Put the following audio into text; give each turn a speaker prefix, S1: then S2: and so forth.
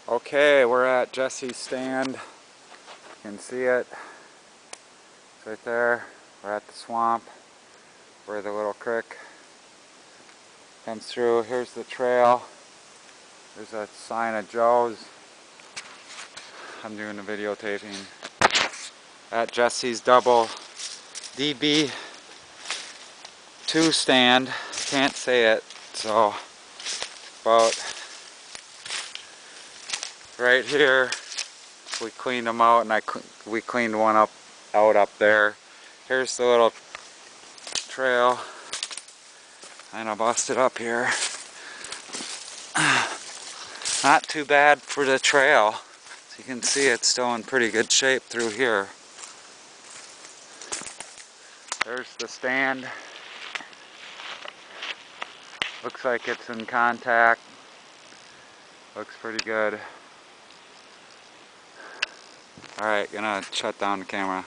S1: Okay, we're at Jesse's stand. You can see it. It's right there. We're at the swamp where the little creek comes through. Here's the trail. There's a sign of Joe's. I'm doing the videotaping at Jesse's double DB2 stand. Can't say it, so about right here. We cleaned them out, and we cleaned one out up there. Here's the little trail. Kind of busted up here. Not too bad for the trail. As you can see, it's still in pretty good shape through here. There's the stand. Looks like it's in contact. Looks pretty good. Alright, gonna shut down the camera.